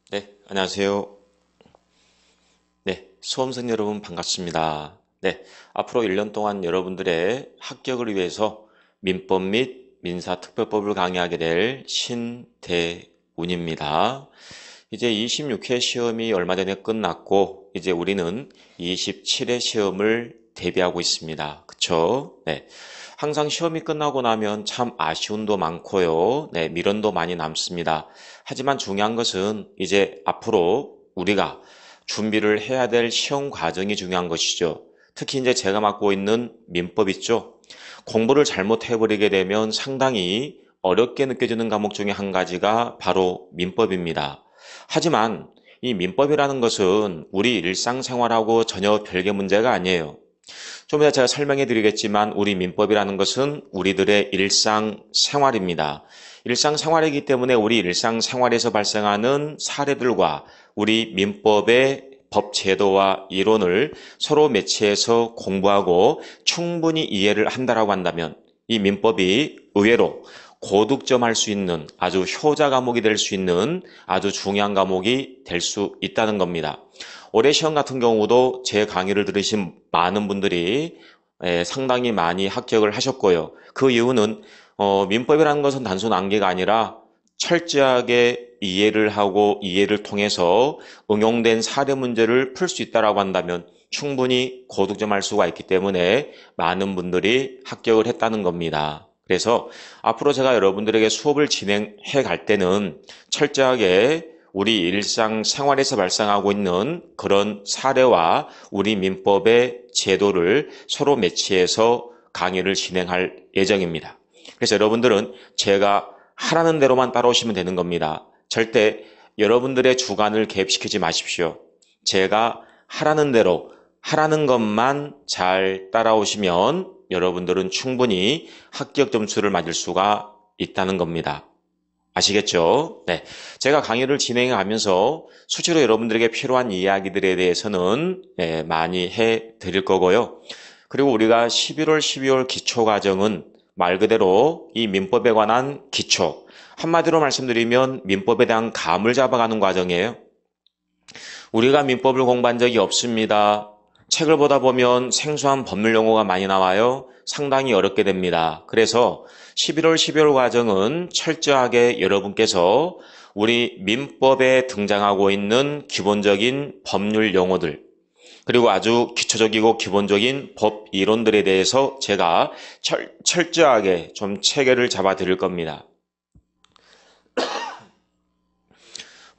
네, 안녕하세요. 네, 수험생 여러분 반갑습니다. 네, 앞으로 1년 동안 여러분들의 합격을 위해서 민법 및 민사특별법을 강의하게 될 신대운입니다. 이제 26회 시험이 얼마 전에 끝났고, 이제 우리는 27회 시험을 대비하고 있습니다. 그쵸? 네. 항상 시험이 끝나고 나면 참 아쉬움도 많고요. 네, 미련도 많이 남습니다. 하지만 중요한 것은 이제 앞으로 우리가 준비를 해야 될 시험 과정이 중요한 것이죠. 특히 이제 제가 맡고 있는 민법 있죠. 공부를 잘못해버리게 되면 상당히 어렵게 느껴지는 과목 중에 한 가지가 바로 민법입니다. 하지만 이 민법이라는 것은 우리 일상생활하고 전혀 별개 문제가 아니에요. 좀 이따 제가 설명해 드리겠지만 우리 민법이라는 것은 우리들의 일상생활입니다. 일상생활이기 때문에 우리 일상생활에서 발생하는 사례들과 우리 민법의 법 제도와 이론을 서로 매치해서 공부하고 충분히 이해를 한다라고 한다면 이 민법이 의외로 고득점할 수 있는 아주 효자 과목이 될 수 있는 아주 중요한 과목이 될 수 있다는 겁니다. 올해 시험 같은 경우도 제 강의를 들으신 많은 분들이 상당히 많이 합격을 하셨고요. 그 이유는 민법이라는 것은 단순 암기가 아니라 철저하게 이해를 하고 이해를 통해서 응용된 사례 문제를 풀 수 있다라고 한다면 충분히 고득점할 수가 있기 때문에 많은 분들이 합격을 했다는 겁니다. 그래서 앞으로 제가 여러분들에게 수업을 진행해 갈 때는 철저하게 우리 일상생활에서 발생하고 있는 그런 사례와 우리 민법의 제도를 서로 매치해서 강의를 진행할 예정입니다. 그래서 여러분들은 제가 하라는 대로만 따라오시면 되는 겁니다. 절대 여러분들의 주관을 개입시키지 마십시오. 제가 하라는 대로 하라는 것만 잘 따라오시면 여러분들은 충분히 합격 점수를 맞을 수가 있다는 겁니다. 아시겠죠? 네. 제가 강의를 진행하면서 수시로 여러분들에게 필요한 이야기들에 대해서는 많이 해 드릴 거고요. 그리고 우리가 11월, 12월 기초과정은 말 그대로 이 민법에 관한 기초. 한마디로 말씀드리면 민법에 대한 감을 잡아가는 과정이에요. 우리가 민법을 공부한 적이 없습니다. 책을 보다 보면 생소한 법률 용어가 많이 나와요. 상당히 어렵게 됩니다. 그래서 11월, 12월 과정은 철저하게 여러분께서 우리 민법에 등장하고 있는 기본적인 법률 용어들, 그리고 아주 기초적이고 기본적인 법 이론들에 대해서 제가 철저하게 좀 체계를 잡아 드릴 겁니다.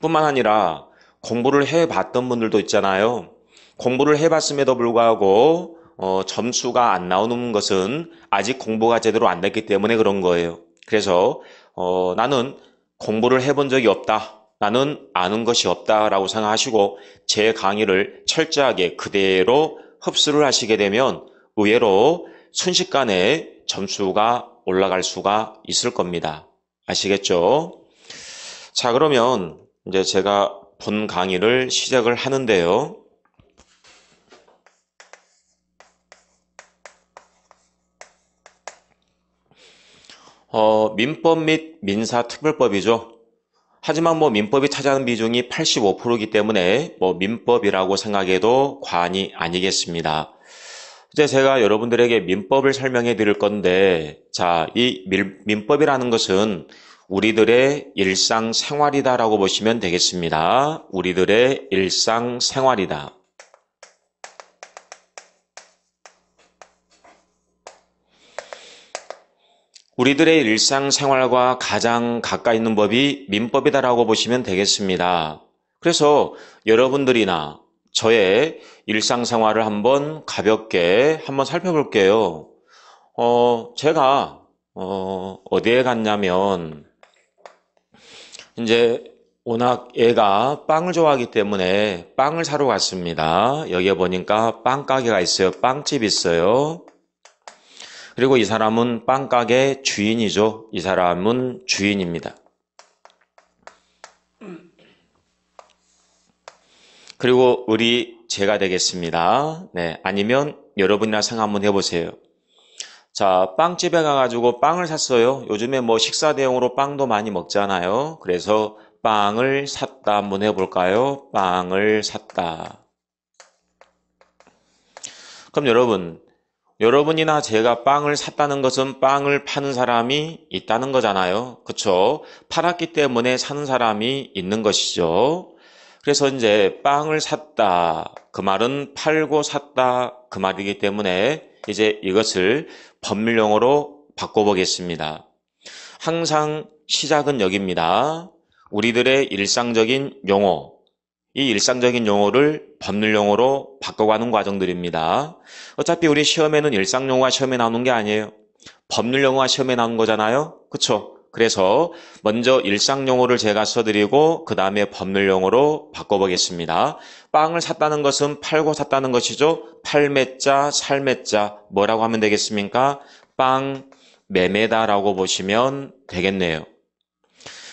뿐만 아니라 공부를 해봤던 분들도 있잖아요. 공부를 해봤음에도 불구하고 점수가 안 나오는 것은 아직 공부가 제대로 안 됐기 때문에 그런 거예요. 그래서 나는 공부를 해본 적이 없다. 나는 아는 것이 없다라고 생각하시고 제 강의를 철저하게 그대로 흡수를 하시게 되면 의외로 순식간에 점수가 올라갈 수가 있을 겁니다. 아시겠죠? 자, 그러면 이제 제가 본 강의를 시작을 하는데요. 민법 및 민사특별법이죠. 하지만 뭐 민법이 차지하는 비중이 85%이기 때문에 뭐 민법이라고 생각해도 과언이 아니겠습니다. 이제 제가 여러분들에게 민법을 설명해 드릴 건데, 자, 이 민법이라는 것은 우리들의 일상생활이다라고 보시면 되겠습니다. 우리들의 일상생활이다. 우리들의 일상생활과 가장 가까이 있는 법이 민법이다라고 보시면 되겠습니다. 그래서 여러분들이나 저의 일상생활을 한번 가볍게 한번 살펴볼게요. 제가 어디에 갔냐면 이제 워낙 애가 빵을 좋아하기 때문에 빵을 사러 갔습니다. 여기에 보니까 빵 가게가 있어요. 빵집 있어요. 그리고 이 사람은 빵가게 주인이죠. 이 사람은 주인입니다. 그리고 제가 되겠습니다. 네, 아니면 여러분이나 생각 한번 해보세요. 자, 빵집에 가가지고 빵을 샀어요. 요즘에 뭐 식사 대용으로 빵도 많이 먹잖아요. 그래서 빵을 샀다 한번 해볼까요? 빵을 샀다. 그럼 여러분이나 제가 빵을 샀다는 것은 빵을 파는 사람이 있다는 거잖아요. 그쵸? 팔았기 때문에 사는 사람이 있는 것이죠. 그래서 이제 빵을 샀다. 그 말은 팔고 샀다. 그 말이기 때문에 이제 이것을 법률용어로 바꿔보겠습니다. 항상 시작은 여기입니다. 우리들의 일상적인 용어. 이 일상적인 용어를 법률용어로 바꿔가는 과정들입니다. 어차피 우리 시험에는 일상용어가 시험에 나오는 게 아니에요. 법률용어가 시험에 나오는 거잖아요. 그쵸? 그래서 먼저 일상용어를 제가 써드리고 그 다음에 법률용어로 바꿔보겠습니다. 빵을 샀다는 것은 팔고 샀다는 것이죠. 팔매자, 살매자 뭐라고 하면 되겠습니까? 빵 매매다라고 보시면 되겠네요.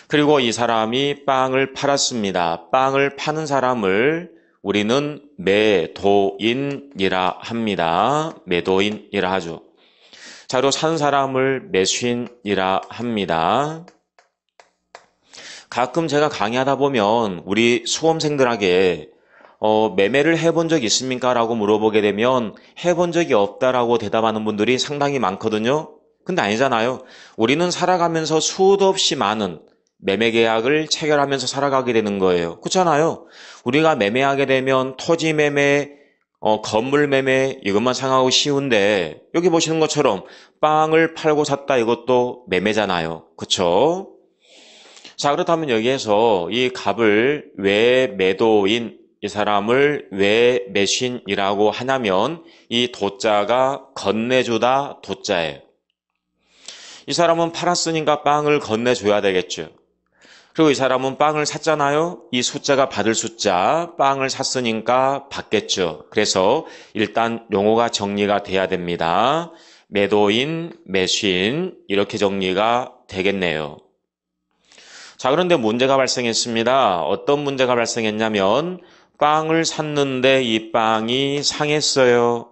그리고 이 사람이 빵을 팔았습니다. 빵을 파는 사람을 우리는 매도인이라 합니다. 매도인이라 하죠. 자, 그리고 사는 사람을 매수인이라 합니다. 가끔 제가 강의하다 보면 우리 수험생들에게 매매를 해본 적 있습니까? 라고 물어보게 되면 해본 적이 없다라고 대답하는 분들이 상당히 많거든요. 근데 아니잖아요. 우리는 살아가면서 수도 없이 많은 매매 계약을 체결하면서 살아가게 되는 거예요. 그렇잖아요. 우리가 매매하게 되면 토지 매매, 건물 매매 이것만 생각하고 쉬운데 여기 보시는 것처럼 빵을 팔고 샀다 이것도 매매잖아요. 그렇죠? 자, 그렇다면 여기에서 이 갑을 왜 매도인 이 사람을 왜 매수인이라고 하냐면 이 도자가 건네주다 도자예요. 이 사람은 팔았으니까 빵을 건네줘야 되겠죠. 그리고 이 사람은 빵을 샀잖아요. 이 숫자가 받을 숫자, 빵을 샀으니까 받겠죠. 그래서 일단 용어가 정리가 돼야 됩니다. 매도인, 매수인 이렇게 정리가 되겠네요. 자, 그런데 문제가 발생했습니다. 어떤 문제가 발생했냐면 빵을 샀는데 이 빵이 상했어요.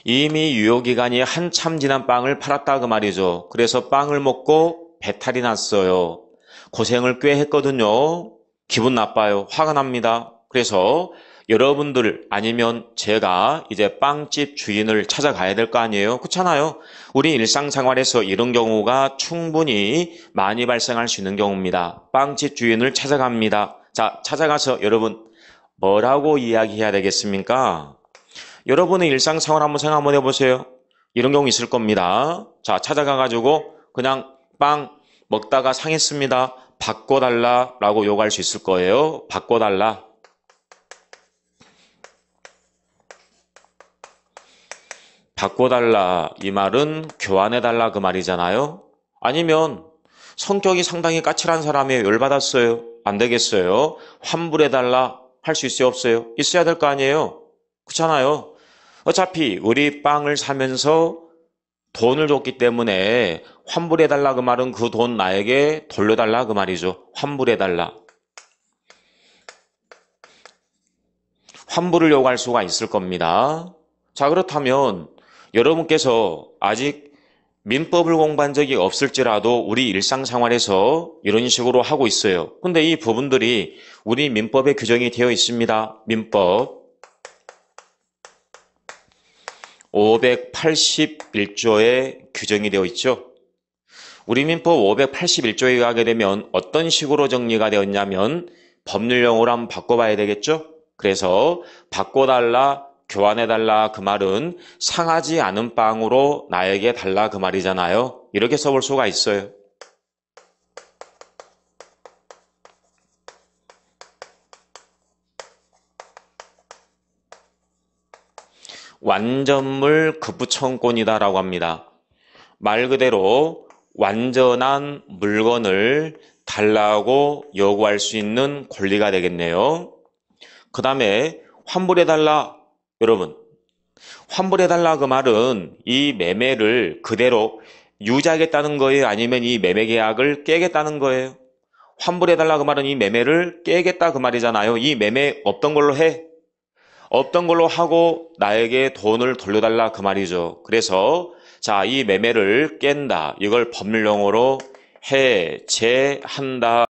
이미 유효기간이 한참 지난 빵을 팔았다 그 말이죠. 그래서 빵을 먹고 배탈이 났어요. 고생을 꽤 했거든요. 기분 나빠요. 화가 납니다. 그래서 여러분들 아니면 제가 이제 빵집 주인을 찾아가야 될 거 아니에요. 그렇잖아요. 우리 일상생활에서 이런 경우가 충분히 많이 발생할 수 있는 경우입니다. 빵집 주인을 찾아갑니다. 자, 찾아가서 여러분 뭐라고 이야기해야 되겠습니까? 여러분의 일상생활 한번 생각 한번 해보세요. 이런 경우 있을 겁니다. 자, 찾아가가지고 그냥 빵 먹다가 상했습니다. 바꿔달라라고 요구할 수 있을 거예요. 바꿔달라. 바꿔달라 이 말은 교환해달라 그 말이잖아요. 아니면 성격이 상당히 까칠한 사람이에요. 열받았어요. 안 되겠어요. 환불해달라 할 수 있어요? 없어요? 있어야 될 거 아니에요. 그렇잖아요. 어차피 우리 빵을 사면서 돈을 줬기 때문에 환불해달라 그 말은 그 돈 나에게 돌려달라 그 말이죠. 환불해달라. 환불을 요구할 수가 있을 겁니다. 자, 그렇다면 여러분께서 아직 민법을 공부한 적이 없을지라도 우리 일상생활에서 이런 식으로 하고 있어요. 근데 이 부분들이 우리 민법에 규정이 되어 있습니다. 민법 581조에 규정이 되어 있죠. 우리 민법 581조에 의하게 되면 어떤 식으로 정리가 되었냐면 법률용어로 한번 바꿔봐야 되겠죠. 그래서 바꿔달라, 교환해달라 그 말은 상하지 않은 빵으로 나에게 달라 그 말이잖아요. 이렇게 써볼 수가 있어요. 완전물 급부청권이다라고 합니다. 말 그대로 완전한 물건을 달라고 요구할 수 있는 권리가 되겠네요. 그 다음에 환불해달라. 여러분, 환불해달라 그 말은 이 매매를 그대로 유지하겠다는 거예요? 아니면 이 매매 계약을 깨겠다는 거예요? 환불해달라 그 말은 이 매매를 깨겠다 그 말이잖아요. 이 매매 없던 걸로 해. 없던 걸로 하고 나에게 돈을 돌려달라 그 말이죠. 그래서 자, 이 매매를 깬다. 이걸 법률용어로 해제한다.